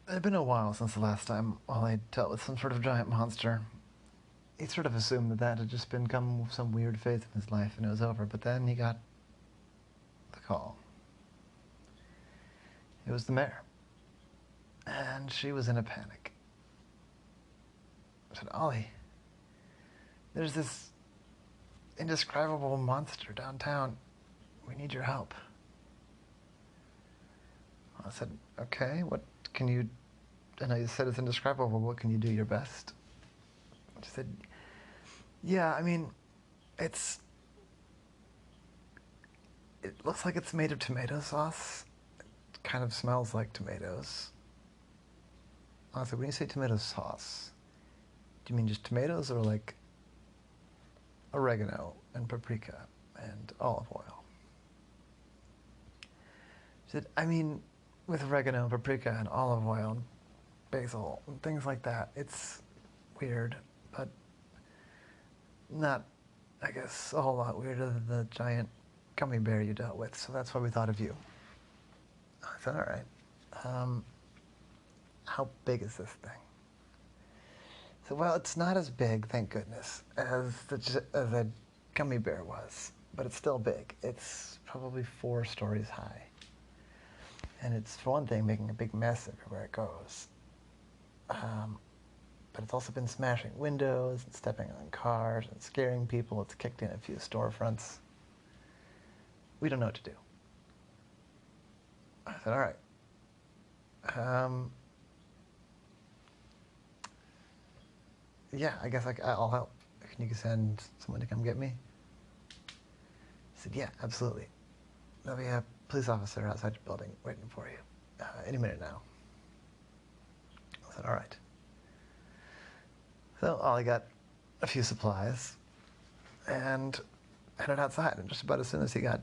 It had been a while since the last time Ollie dealt with some sort of giant monster. He sort of assumed that had just been come some weird phase in his life and it was over, but then he got the call. It was the mayor. And she was in a panic. I said, Ollie, there's this indescribable monster downtown. We need your help. I said, okay, what can you... I know you said it's indescribable. What can you do your best? She said, yeah, I mean, it's... It looks like it's made of tomato sauce. It kind of smells like tomatoes. I said, when you say tomato sauce, do you mean just tomatoes or like oregano and paprika and olive oil? She said, I mean, with oregano and paprika and olive oil and basil and things like that, it's weird, but not, I guess, a whole lot weirder than the giant gummy bear you dealt with, so that's why we thought of you. I said, all right. How big is this thing? So, well, it's not as big, thank goodness, as a gummy bear was, but it's still big. It's probably 4 stories high. And it's, for one thing, making a big mess everywhere it goes. But it's also been smashing windows and stepping on cars and scaring people. It's kicked in a few storefronts. We don't know what to do. I said, all right. Yeah, I guess I'll help. Can you send someone to come get me? He said, yeah, absolutely. There'll be a police officer outside your building waiting for you any minute now. I said, all right. So Ollie got a few supplies and headed outside. And just about as soon as he got,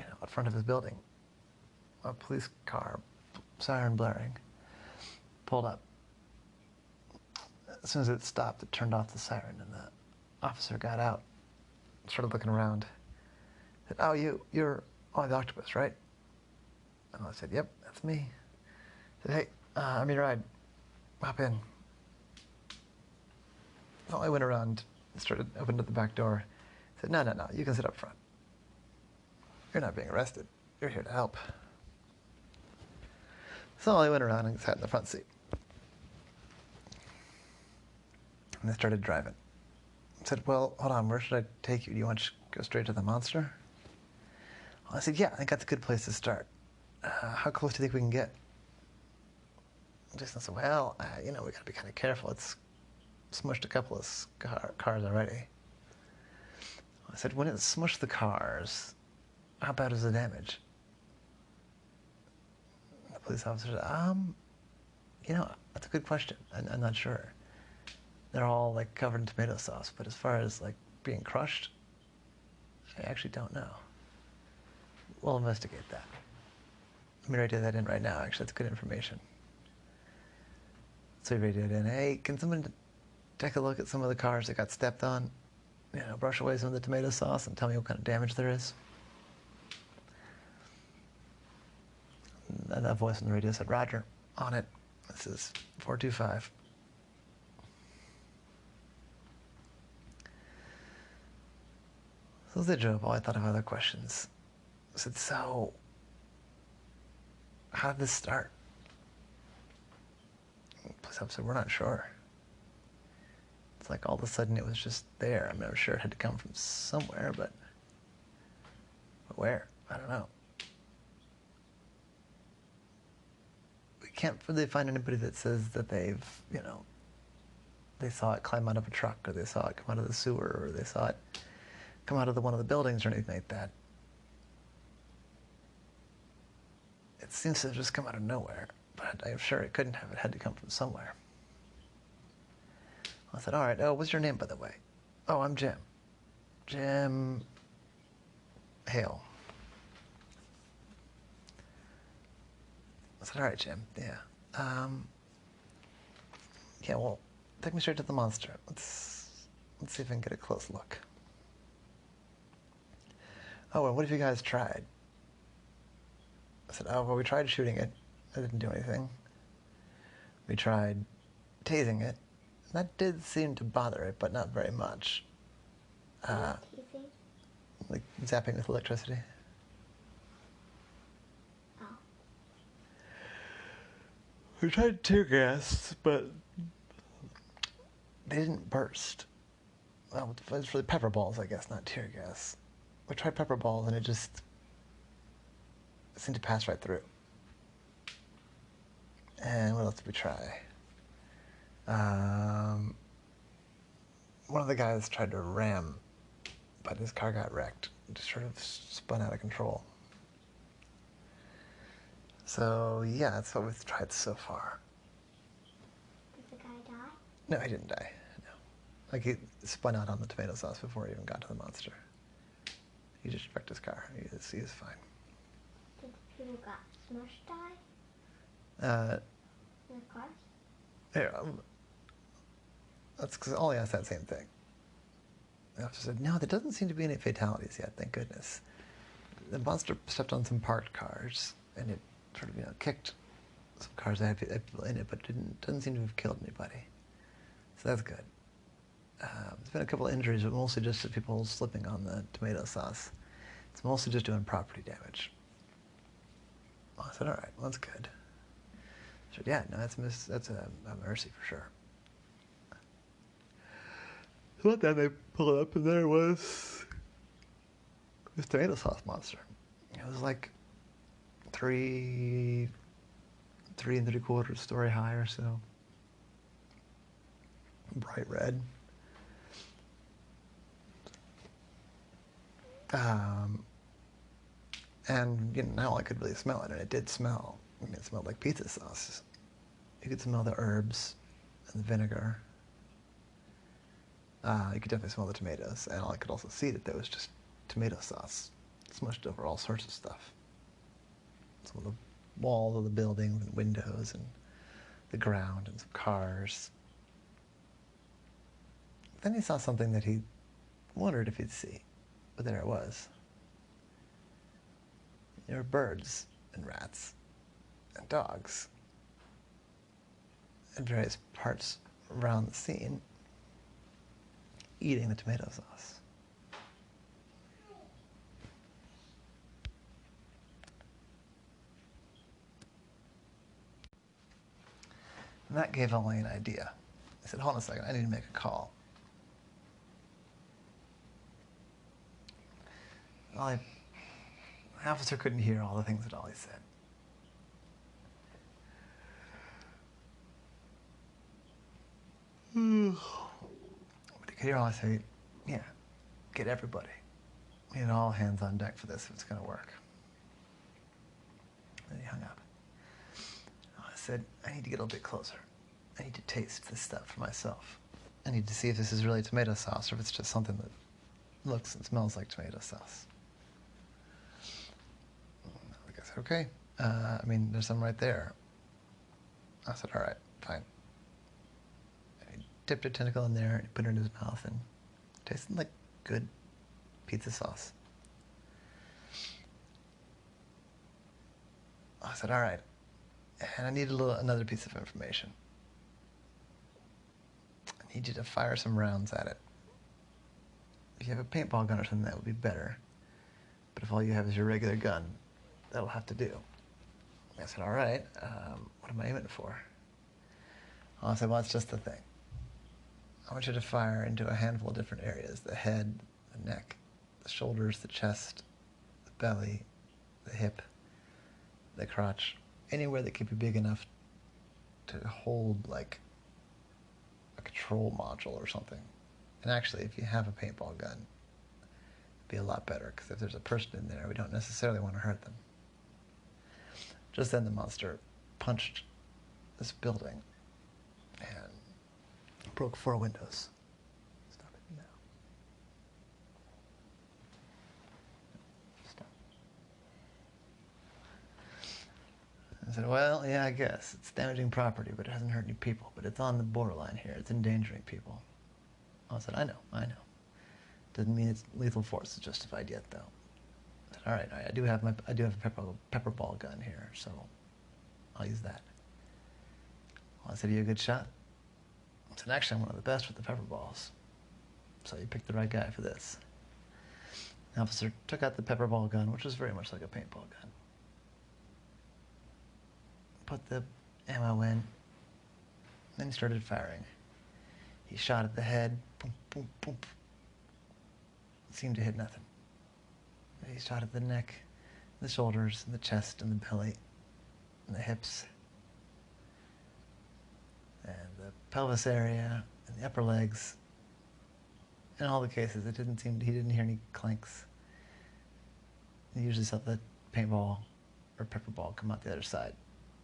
out front of his building, a police car, siren blaring, pulled up. As soon as it stopped, it turned off the siren, and the officer got out, started looking around. Said, oh, you're Ollie the Octopus, right? And I said, yep, that's me. I said, hey, I'm your ride. Hop in. So I went around, opened up the back door. Said, no, you can sit up front. You're not being arrested. You're here to help. So I went around and sat in the front seat. And they started driving. I said, well, hold on, where should I take you? Do you want to go straight to the monster? Well, I said, yeah, I think that's a good place to start. How close do you think we can get? Jason said, well, we got to be kind of careful. It's smushed a couple of cars already. I said, when it smushed the cars, how bad is the damage? The police officer said, that's a good question. I'm not sure. They're all like covered in tomato sauce, but as far as like being crushed, I actually don't know. We'll investigate that. Let me write that in right now. Actually, that's good information. So we radioed in, hey, can someone take a look at some of the cars that got stepped on? Brush away some of the tomato sauce and tell me what kind of damage there is. And that voice on the radio said, Roger, on it. This is 425. So as they drove, I thought of other questions. I said, so, how did this start? The police officer said, we're not sure. It's like all of a sudden it was just there. I'm not sure it had to come from somewhere, but where? I don't know. We can't really find anybody that says that they saw it climb out of a truck, or they saw it come out of the sewer, or they saw it come out of one of the buildings or anything like that. It seems to have just come out of nowhere, but I'm sure it couldn't have. It had to come from somewhere. I said, all right, what's your name, by the way? Oh, I'm Jim. Jim Hale. I said, all right, Jim, yeah. Yeah, well, take me straight to the monster. Let's see if I can get a close look. Oh, and what have you guys tried? I said, oh, well, we tried shooting it. It didn't do anything. We tried tasing it. That did seem to bother it, but not very much. Teasing? Like zapping with electricity. Oh. We tried tear gas, but they didn't burst. Well, it's really pepper balls, I guess, not tear gas. We tried pepper balls, and it just seemed to pass right through. And what else did we try? One of the guys tried to ram, but his car got wrecked. It just sort of spun out of control. So, yeah, that's what we've tried so far. Did the guy die? No, he didn't die. No. Like, he spun out on the tomato sauce before he even got to the monster. He just wrecked his car. He is fine. Did the people got smushed die? Uh, In the cars? Here, that's because Ollie asked that same thing. The officer said, no, there doesn't seem to be any fatalities yet, thank goodness. The monster stepped on some parked cars, and it sort of, kicked some cars that had people in it, but doesn't seem to have killed anybody. So that's good. There's been a couple of injuries, but mostly just people slipping on the tomato sauce. It's mostly just doing property damage. Well, I said, all right, well, that's good. I said, yeah, no, that's a mercy for sure. So then they pulled it up, and there was this tomato sauce monster. It was like 3 3¾ story high or so. Bright red. And now I could really smell it, and it did smell. I mean, it smelled like pizza sauce. You could smell the herbs and the vinegar. You could definitely smell the tomatoes, and I could also see that there was just tomato sauce smushed over all sorts of stuff. Some of the walls of the buildings and windows and the ground and some cars. Then he saw something that he wondered if he'd see, but there it was. There were birds and rats and dogs in various parts around the scene eating the tomato sauce. And that gave Ollie an idea. He said, hold on a second, I need to make a call. Ollie, the officer couldn't hear all the things that Ollie said. But he could hear Ollie say, yeah, get everybody. We need all hands on deck for this if it's going to work. Then he hung up. I said, I need to get a little bit closer. I need to taste this stuff for myself. I need to see if this is really tomato sauce or if it's just something that looks and smells like tomato sauce. Like I said, okay. I mean, there's some right there. I said, all right, fine. And he dipped a tentacle in there and put it in his mouth, and it tasted like good pizza sauce. I said, all right. And I need another piece of information. I need you to fire some rounds at it. If you have a paintball gun or something, that would be better. But if all you have is your regular gun, that'll have to do. I said, all right, what am I aiming for? I said, well, it's just the thing. I want you to fire into a handful of different areas: the head, the neck, the shoulders, the chest, the belly, the hip, the crotch, anywhere that could be big enough to hold like a control module or something. And actually, if you have a paintball gun, it'd be a lot better, because if there's a person in there, we don't necessarily want to hurt them. Just then the monster punched this building and broke 4 windows. Stop it now. Stop. I said, well, yeah, I guess. It's damaging property, but it hasn't hurt any people. But it's on the borderline here. It's endangering people. I said, I know. Doesn't mean it's lethal force is justified yet, though. I said, all right, I do have a pepper ball gun here, so I'll use that. Well, I said, "Are you a good shot?" I said, "Actually, I'm one of the best with the pepper balls. So you picked the right guy for this." The officer took out the pepper ball gun, which was very much like a paintball gun. Put the ammo in. Then he started firing. He shot at the head. Boom, boom, boom. Seemed to hit nothing. He shot at the neck, the shoulders, and the chest, and the belly, and the hips, and the pelvis area, and the upper legs. In all the cases, he didn't hear any clanks. He usually saw the paintball or pepper ball come out the other side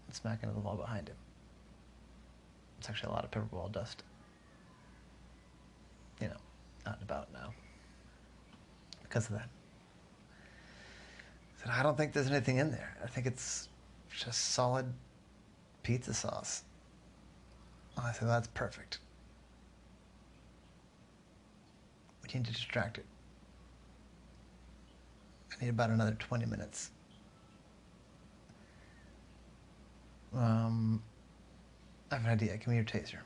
and smack into the wall behind him. It's actually a lot of pepper ball dust. Out and about now. Because of that. I said, "I don't think there's anything in there. I think it's just solid pizza sauce." I said, "That's perfect. We need to distract it. I need about another 20 minutes. I have an idea. Give me your taser."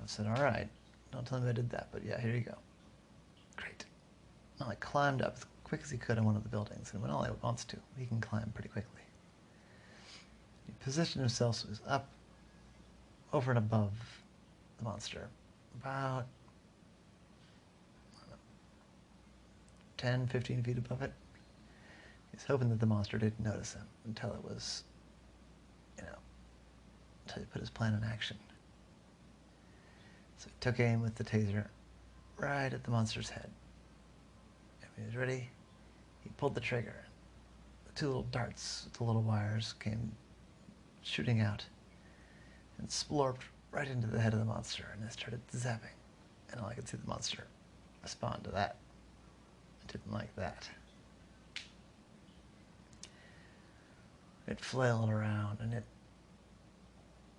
I said, "All right. Don't tell me I did that, but yeah, here you go." Great. Ollie climbed up as quick as he could on one of the buildings, and when Ollie wants to, he can climb pretty quickly. He positioned himself so he was up, over and above the monster, about 10, 15 feet above it. He's hoping that the monster didn't notice him until it was, until he put his plan in action. So he took aim with the taser right at the monster's head. And when he was ready, he pulled the trigger. The two little darts with the little wires came shooting out and splorped right into the head of the monster, and it started zapping. And all I could see the monster respond to that. It didn't like that. It flailed around and it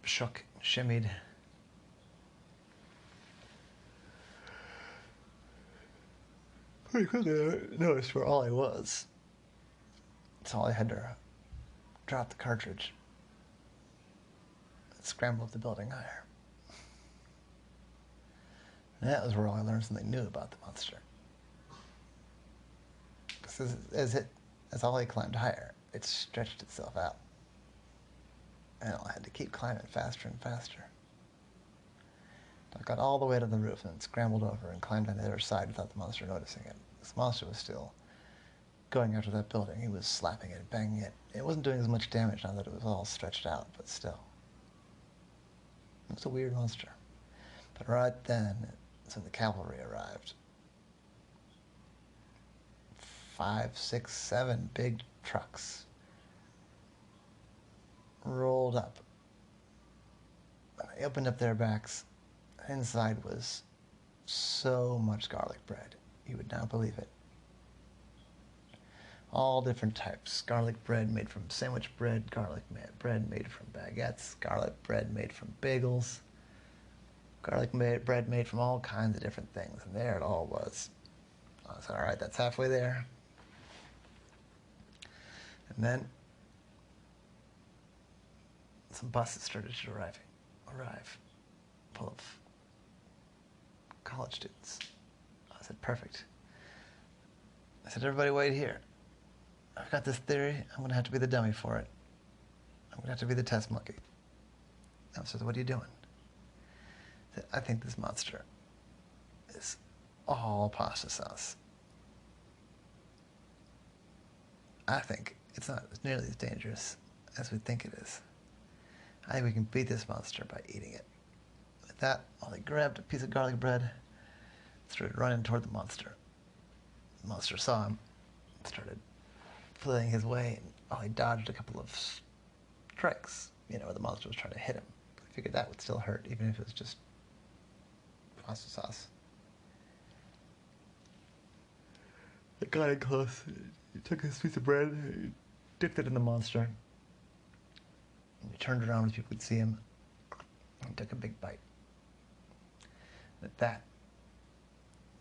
shook, shimmied. Pretty quickly I noticed where Ollie was. So Ollie had to drop the cartridge and scramble up the building higher. And that was where Ollie learned something new about the monster. Because as Ollie climbed higher, it stretched itself out. And Ollie had to keep climbing faster and faster. I got all the way to the roof and scrambled over and climbed on the other side without the monster noticing it. This monster was still going after that building. He was slapping it, banging it. It wasn't doing as much damage now that it was all stretched out, but still. It was a weird monster. But right then, so the cavalry arrived. 5, 6, 7 big trucks rolled up. And they opened up their backs. Inside was so much garlic bread. You would not believe it. All different types. Garlic bread made from sandwich bread, garlic bread made from baguettes, garlic bread made from bagels, bread made from all kinds of different things. And there it all was. I said, "All right, that's halfway there." And then some buses started to arrive, full of college students. I said, "Perfect." I said, "Everybody wait here. I've got this theory. I'm going to have to be the dummy for it. I'm going to have to be the test monkey." I said, "What are you doing?" I said, "I think this monster is all pasta sauce. I think it's not nearly as dangerous as we think it is. I think we can beat this monster by eating it." With that, Ollie grabbed a piece of garlic bread, started running toward the monster. The monster saw him, started flailing his way, and Ollie dodged a couple of strikes, where the monster was trying to hit him. I figured that would still hurt, even if it was just pasta sauce. It got in close. He took his piece of bread, he dipped it in the monster, and he turned around so people could see him, and took a big bite. With that,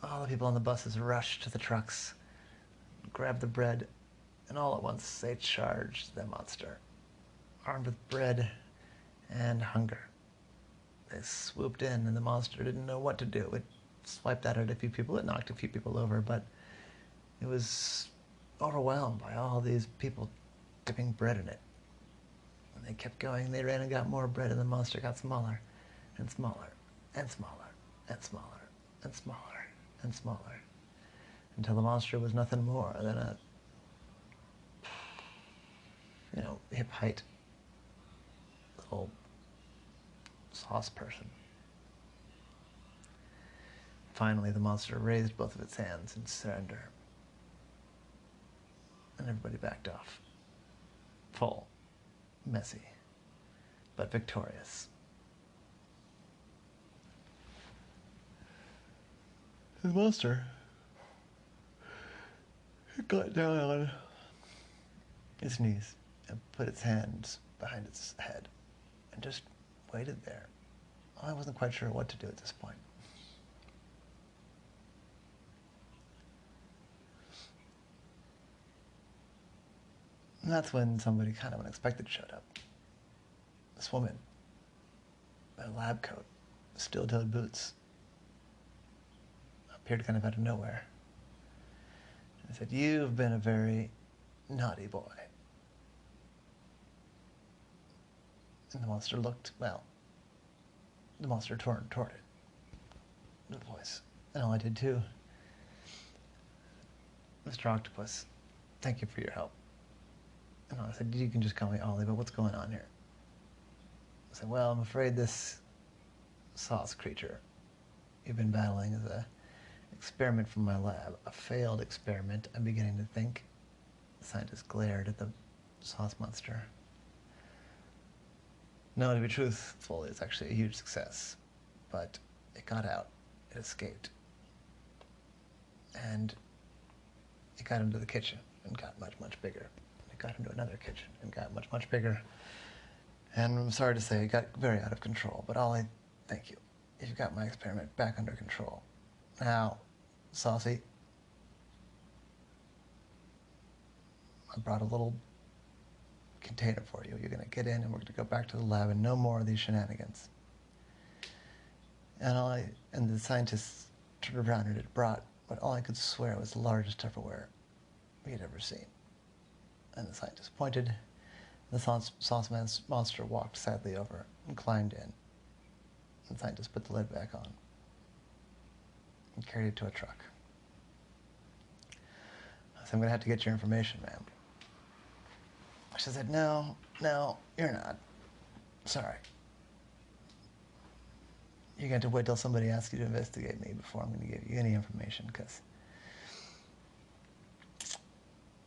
all the people on the buses rushed to the trucks, grabbed the bread, and all at once they charged the monster. armed with bread and hunger. They swooped in, and the monster didn't know what to do. It swiped at a few people, it knocked a few people over, but it was overwhelmed by all these people dipping bread in it. And they kept going, they ran and got more bread, and the monster got smaller, and smaller, and smaller, and smaller, and smaller, and smaller, until the monster was nothing more than a, hip height little sauce person. Finally, the monster raised both of its hands in surrender, and everybody backed off. Full, messy, but victorious. The monster got down on its knees and put its hands behind its head and just waited there. I wasn't quite sure what to do at this point. And that's when somebody kind of unexpected showed up. This woman, in a lab coat, steel-toed boots, appeared kind of out of nowhere. And said, "You've been a very naughty boy." And the monster looked, the monster turned toward it. The voice. And I did too. "Mr. Octopus, thank you for your help." And I said, "You can just call me Ollie, but what's going on here?" I said, "Well, I'm afraid this sauce creature you've been battling is an experiment from my lab, a failed experiment, I'm beginning to think." The scientist glared at the sauce monster. "No, to be truthful, it's actually a huge success. But it got out. It escaped. And it got into the kitchen and got much, much bigger. It got into another kitchen and got much, much bigger. And I'm sorry to say, it got very out of control. But Ollie, thank you. You've got my experiment back under control. Now, Saucy, I brought a little container for you. You're going to get in and we're going to go back to the lab and no more of these shenanigans." And the scientists turned around and it brought what all I could swear was the largest Tupperware we had ever seen. And the scientist pointed. The sauce monster walked sadly over and climbed in. And the scientist put the lid back on and carried it to a truck. I said, "I'm going to have to get your information, ma'am." She said, No, you're not. Sorry. You're going to have to wait till somebody asks you to investigate me before I'm going to give you any information, because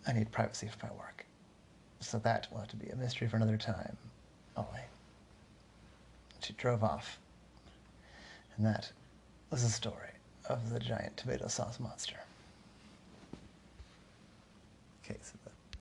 I need privacy for my work. So that will have to be a mystery for another time, Ollie." She drove off. And that was the story of the giant tomato sauce monster. Okay, so